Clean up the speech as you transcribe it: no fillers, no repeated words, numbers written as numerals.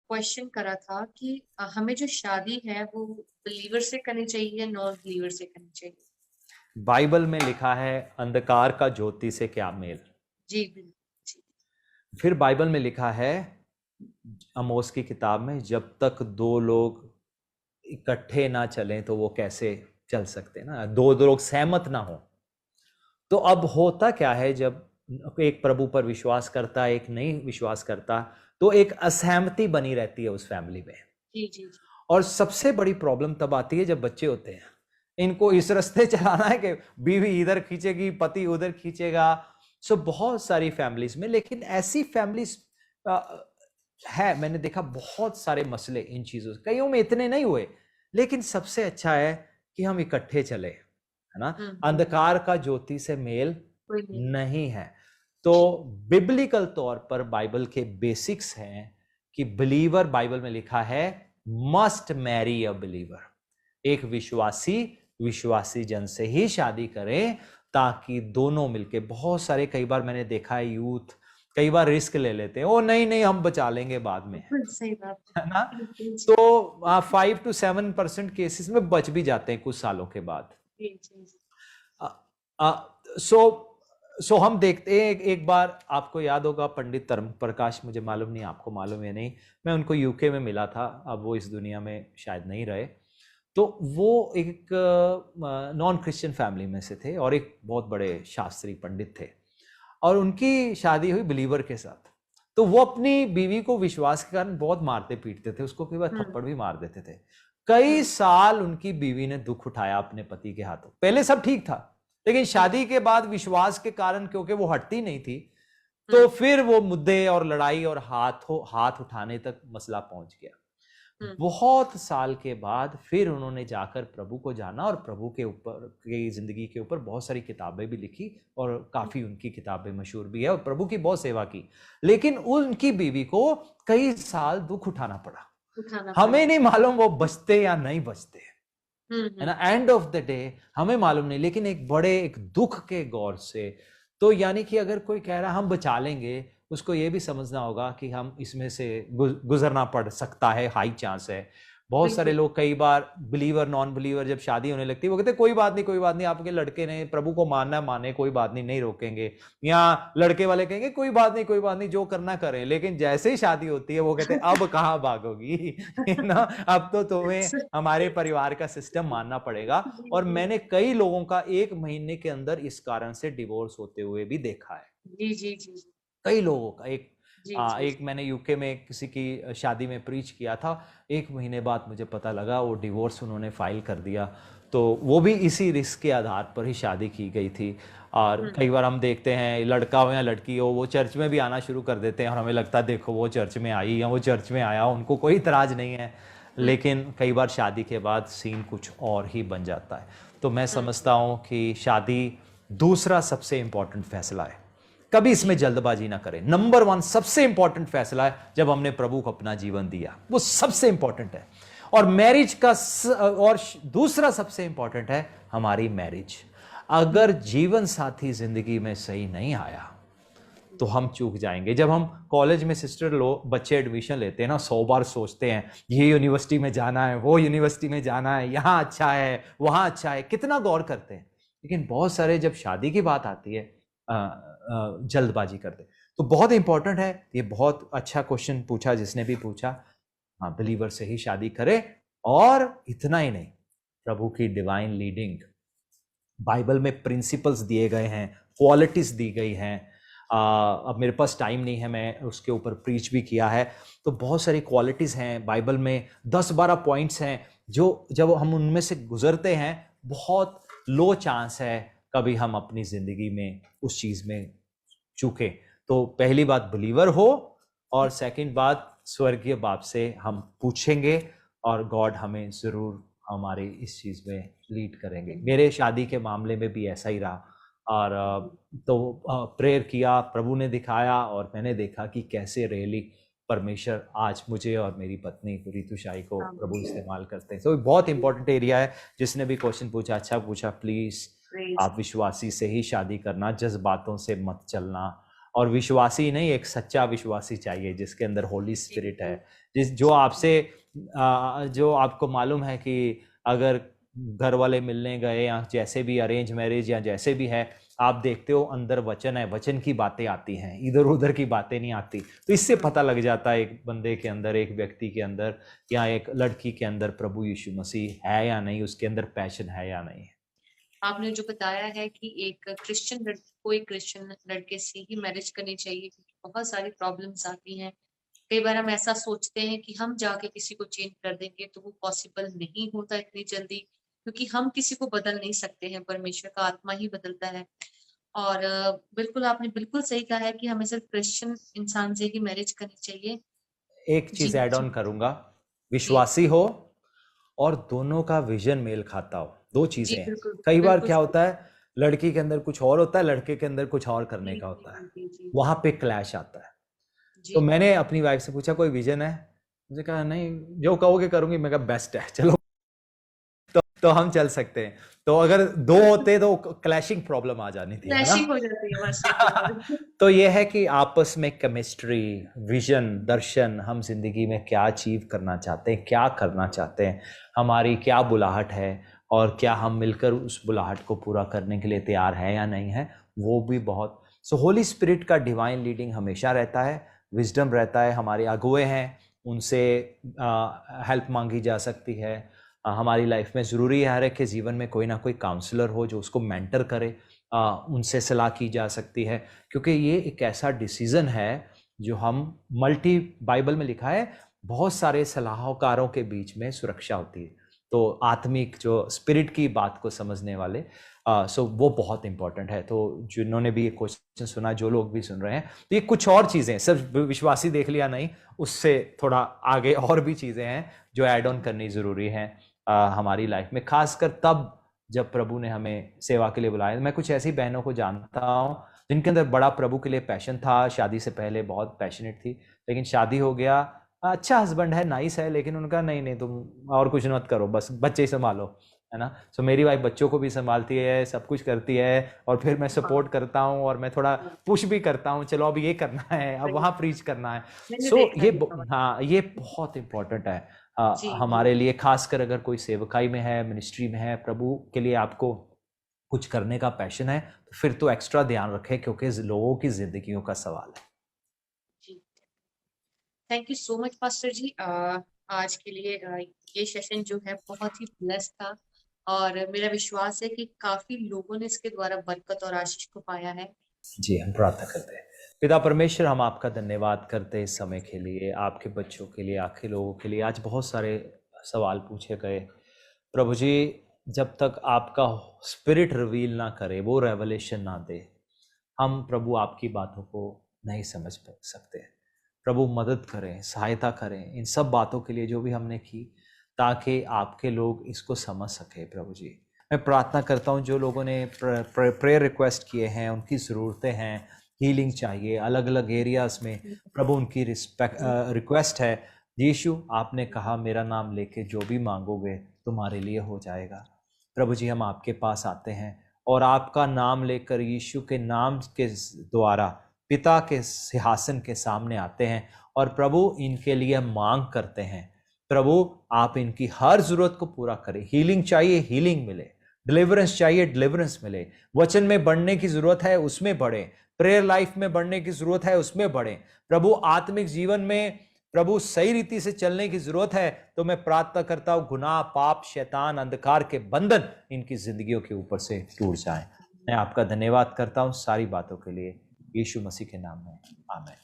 Question करा था कि हमें जो शादी है वो बिलीवर से करनी चाहिए या नॉन बिलीवर से करनी चाहिए। बाइबल में लिखा है अंधकार का ज्योति से क्या मेल। जी बिल्कुल। जी। फिर बाइबल में लिखा है आमोस की किताब में, जब तक दो लोग इकट्ठे ना चलें तो वो कैसे चल सकते ना, दो दो लोग सहमत ना हो। तो अब होता क्या है, जब एक प्रभु पर विश्वास करता एक नहीं विश्वास करता, तो एक असहमति बनी रहती है उस फैमिली में। जी जी जी। और सबसे बड़ी प्रॉब्लम तब आती है जब बच्चे होते हैं। इनको इस रास्ते चलाना है कि बीवी इधर खींचेगी, पति उधर खींचेगा। सो बहुत सारी फैमिलीज में, लेकिन ऐसी फैमिलीज है, मैंने देखा बहुत सारे मसले इन चीजों से, कईयों में इतने नहीं हुए, लेकिन सबसे अच्छा है कि हम इकट्ठे चले, है ना। अंधकार का ज्योति से मेल कोई नहीं। नहीं है। तो बिब्लिकल तौर पर बाइबल के बेसिक्स हैं कि बिलीवर, बाइबल में लिखा है मस्ट मैरी अ बिलीवर। एक विश्वासी विश्वासी जन से ही शादी करें, ताकि दोनों मिलके, बहुत सारे कई बार मैंने देखा है यूथ कई बार रिस्क ले लेते हैं, ओ नहीं नहीं हम बचा लेंगे बाद में, बिल्कुल सही बात है ना। है। बिल्कुल जी। तो 5 to 7% केसेस में बच भी जाते हैं कुछ सालों के बाद। जी जी जी। सो सो हम देखते हैं, एक बार आपको याद होगा पंडित धर्म प्रकाश, मुझे मालूम नहीं आपको मालूम है नहीं, मैं उनको यूके में मिला था, अब वो इस दुनिया में शायद नहीं रहे। तो वो एक नॉन क्रिश्चियन फैमिली में से थे और एक बहुत बड़े शास्त्री पंडित थे, और उनकी शादी हुई बिलीवर के साथ। तो वो अपनी बीवी को विश्वास के कारण बहुत मारते पीटते थे, उसको कई बार थप्पड़ भी मार देते थे। कई साल उनकी बीवी ने दुख उठाया अपने पति के हाथों, पहले सब ठीक था, लेकिन शादी के बाद विश्वास के कारण, क्योंकि वो हटती नहीं थी, तो फिर वो मुद्दे और लड़ाई और हाथ उठाने तक मसला पहुंच गया। बहुत साल के बाद फिर उन्होंने जाकर प्रभु को जाना, और प्रभु के ऊपर की जिंदगी के ऊपर बहुत सारी किताबें भी लिखी, और काफी उनकी किताबें मशहूर भी है, और प्रभु की बहुत सेवा की। लेकिन उनकी बीवी को कई साल दुख उठाना पड़ा। हमें नहीं मालूम वो बचते या नहीं बचते, है ना, एंड ऑफ द डे हमें मालूम नहीं, लेकिन एक दुख के गौर से, तो यानी कि अगर कोई कह रहा हम बचा लेंगे, उसको ये भी समझना होगा कि हम इसमें से गुजरना पड़ सकता है, हाई चांस है। बहुत सारे लोग कई बार बिलीवर नॉन बिलीवर जब शादी होने लगती है, वो कहते हैं कोई बात नहीं कोई बात नहीं, आपके लड़के ने प्रभु को मानना माने, कोई बात नहीं, नहीं रोकेंगे। या लड़के वाले कहेंगे कोई बात नहीं कोई बात नहीं, जो करना करें। लेकिन जैसे ही शादी होती है वो कहते हैं अब कहाँ भागोगी ना, अब तो तुम्हें हमारे परिवार का सिस्टम मानना पड़ेगा। और मैंने कई लोगों का 1 महीने के अंदर इस कारण से डिवोर्स होते हुए भी देखा है। जी जी जी। कई लोगों का। जी एक मैंने यूके में किसी की शादी में प्रीच किया था, 1 महीने बाद मुझे पता लगा वो डिवोर्स उन्होंने फाइल कर दिया। तो वो भी इसी रिस्क के आधार पर ही शादी की गई थी। और कई बार हम देखते हैं लड़का हो या लड़की हो, वो चर्च में भी आना शुरू कर देते हैं, और हमें लगता है देखो वो चर्च में आई या वो चर्च में आया, उनको कोई इतराज नहीं है। लेकिन कई बार शादी के बाद सीन कुछ और ही बन जाता है। तो मैं समझता हूँ कि शादी दूसरा सबसे इंपॉर्टेंट फैसला है, कभी इसमें जल्दबाजी ना करें। नंबर 1 सबसे इंपॉर्टेंट फैसला है जब हमने प्रभु को अपना जीवन दिया, वो सबसे इंपॉर्टेंट है। और मैरिज का और दूसरा सबसे इंपॉर्टेंट है हमारी मैरिज। अगर जीवन साथी जिंदगी में सही नहीं आया तो हम चूक जाएंगे। जब हम कॉलेज में सिस्टर बच्चे एडमिशन लेते हैं ना, 100 बार सोचते हैं ये यूनिवर्सिटी में जाना है, वो यूनिवर्सिटी में जाना है, यहाँ अच्छा है वहाँ अच्छा है, कितना गौर करते हैं। लेकिन बहुत सारे जब शादी की बात आती है जल्दबाजी करते। तो बहुत इंपॉर्टेंट है, ये बहुत अच्छा क्वेश्चन पूछा जिसने भी पूछा। हाँ, बिलीवर से ही शादी करे। और इतना ही नहीं, प्रभु की डिवाइन लीडिंग, बाइबल में प्रिंसिपल्स दिए गए हैं, क्वालिटीज दी गई हैं। अब मेरे पास टाइम नहीं है, मैं उसके ऊपर प्रीच भी किया है। तो बहुत सारी क्वालिटीज हैं बाइबल में, 10-12 पॉइंट्स हैं, जो जब हम उनमें से गुजरते हैं, बहुत लो चांस है कभी हम अपनी जिंदगी में उस चीज में चूके। तो पहली बात बिलीवर हो, और सेकंड बात स्वर्गीय बाप से हम पूछेंगे, और गॉड हमें जरूर हमारे इस चीज में लीड करेंगे। मेरे शादी के मामले में भी ऐसा ही रहा। और तो प्रेयर किया, प्रभु ने दिखाया, और मैंने देखा कि कैसे रियली परमेश्वर आज मुझे और मेरी पत्नी रितु शाही को प्रभु इस्तेमाल करते हैं। तो बहुत इंपॉर्टेंट एरिया है। जिसने भी क्वेश्चन पूछा अच्छा पूछा। प्लीज आप विश्वासी से ही शादी करना, जज्बातों से मत चलना। और विश्वासी नहीं, एक सच्चा विश्वासी चाहिए जिसके अंदर होली स्पिरिट है, जो जी आपसे जो आपको मालूम है कि अगर घर वाले मिलने गए या जैसे भी अरेंज मैरिज या जैसे भी है, आप देखते हो अंदर वचन है, वचन की बातें आती हैं, इधर उधर की बातें नहीं आती। तो इससे पता लग जाता है एक बंदे के अंदर, एक व्यक्ति के अंदर या एक लड़की के अंदर प्रभु यीशु मसीह है या नहीं, उसके अंदर पैशन है या नहीं। आपने जो बताया है कि एक क्रिश्चियन लड़की को एक क्रिश्चियन लड़के से ही मैरिज करनी चाहिए, क्योंकि बहुत सारी प्रॉब्लम्स आती हैं। कई बार हम ऐसा सोचते हैं कि हम जाके किसी को चेंज कर देंगे, तो वो पॉसिबल नहीं होता इतनी जल्दी, क्योंकि हम किसी को बदल नहीं सकते हैं, परमेश्वर का आत्मा ही बदलता है। और बिल्कुल आपने बिल्कुल सही कहा है कि हमें सिर्फ क्रिश्चियन इंसान से ही मैरिज करनी चाहिए। एक जी चीज ऐड जी ऑन करूंगा, जी विश्वासी हो और दोनों का विजन मेल खाता हो, दो जी चीजें हैं। बिल्कुल कई बार बिल्कुल क्या सही। होता है, लड़की के अंदर कुछ और होता है, लड़के के अंदर कुछ और जी करने का जी होता है, जी जी वहां पे क्लैश आता है। तो जी मैंने अपनी वाइफ से पूछा कोई विजन है, मुझे कहा नहीं, जो कहोगे करूंगी। मैं कहा बेस्ट है, चलो तो हम चल सकते हैं। तो अगर दो होते तो क्लैशिंग प्रॉब्लम आ जानी थी, है ना। फ्लैशिंग हो जाती है हमारे सही में। तो ये है कि आपस में केमिस्ट्री, विजन, दर्शन, हम जिंदगी में क्या अचीव करना चाहते हैं, क्या करना चाहते हैं, हमारी क्या बुलाहट है, और क्या हम मिलकर उस बुलाहट को पूरा करने के लिए तैयार है या नहीं है, वो भी बहुत। सो होली स्पिरिट का डिवाइन लीडिंग हमेशा रहता है, विजडम रहता है, हमारे अगुए हैं उनसे हेल्प मांगी जा सकती है। हमारी लाइफ में ज़रूरी है हर एक के जीवन में कोई ना कोई काउंसलर हो जो उसको मेंटर करे, उनसे सलाह की जा सकती है, क्योंकि ये एक ऐसा डिसीजन है जो हम मल्टी, बाइबल में लिखा है बहुत सारे सलाहकारों के बीच में सुरक्षा होती है। तो आत्मिक जो स्पिरिट की बात को समझने वाले, सो वो बहुत इंपॉर्टेंट है। तो जिन्होंने भी ये क्वेश्चन सुना, जो लोग भी सुन रहे हैं, तो ये कुछ और चीज़ें, सिर्फ विश्वासी देख लिया नहीं, उससे थोड़ा आगे और भी चीज़ें हैं जो ऐड ऑन करनी ज़रूरी है हमारी लाइफ में, खासकर तब जब प्रभु ने हमें सेवा के लिए बुलाया। मैं कुछ ऐसी बहनों को जानता हूँ जिनके अंदर बड़ा प्रभु के लिए पैशन था, शादी से पहले बहुत पैशनेट थी, लेकिन शादी हो गया, अच्छा हस्बैंड है, नाइस है, लेकिन उनका नहीं नहीं तुम और कुछ मत करो, बस बच्चे ही संभालो, है ना। सो मेरी वाइफ बच्चों को भी संभालती है, सब कुछ करती है, और फिर मैं हाँ सपोर्ट करता हूँ और मैं थोड़ा हाँ, पुश भी करता हूँ, चलो अब ये करना है, अब सही वहाँ है। प्रीच करना है। मैंने सो देखा ये ये खबर। हाँ, ये बहुत इंपॉर्टेंट है जी जी हमारे लिए, खासकर अगर कोई सेवकाई में है, मिनिस्ट्री में है, प्रभु के लिए आपको कुछ करने का पैशन है, तो फिर तो एक्स्ट्रा ध्यान रखें, क्योंकि लोगों की जिंदगियों का सवाल है। जी। Thank you so much pastor ji. आज के लिए ये सेशन जो है बहुत ही ब्लेस्ड था, और मेरा विश्वास है कि काफी लोगों ने इसके द्वारा बरकत और आशीष को पाया है। जी, हम प्रार्थना करते हैं। पिता परमेश्वर, हम आपका धन्यवाद करते हैं इस समय के लिए, आपके बच्चों के लिए, आखिर लोगों के लिए। आज बहुत सारे सवाल पूछे गए प्रभु जी, जब तक आपका स्पिरिट रिवील ना करे, वो रेवलेशन ना दे, हम प्रभु आपकी बातों को नहीं समझ सकते। प्रभु मदद करें, सहायता करें इन सब बातों के लिए जो भी हमने की, ताकि आपके लोग इसको समझ सके। प्रभु जी, मैं प्रार्थना करता हूँ जो लोगों ने प्रेयर रिक्वेस्ट किए हैं, उनकी ज़रूरतें हैं, हीलिंग चाहिए अलग अलग एरियाज में, प्रभु उनकी रिक्वेस्ट है। यीशु, आपने कहा मेरा नाम लेके जो भी मांगोगे तुम्हारे लिए हो जाएगा। प्रभु जी, हम आपके पास आते हैं और आपका नाम लेकर, यीशु के नाम के द्वारा पिता के सिंहासन के सामने आते हैं, और प्रभु इनके लिए मांग करते हैं। प्रभु, आप इनकी हर जरूरत को पूरा करें। हीलिंग चाहिए, हीलिंग मिले, डिलीवरेंस चाहिए, डिलीवरेंस मिले, वचन में बढ़ने की जरूरत है, उसमें बढ़े, प्रेयर लाइफ में बढ़ने की जरूरत है, उसमें बढ़े। प्रभु, आत्मिक जीवन में प्रभु सही रीति से चलने की जरूरत है। तो मैं प्रार्थना करता हूं, गुनाह, पाप, शैतान, अंधकार के बंधन इनकी जिंदगियों के ऊपर से टूट जाएं। मैं आपका धन्यवाद करता हूं सारी बातों के लिए, यीशु मसीह के नाम में, आमीन।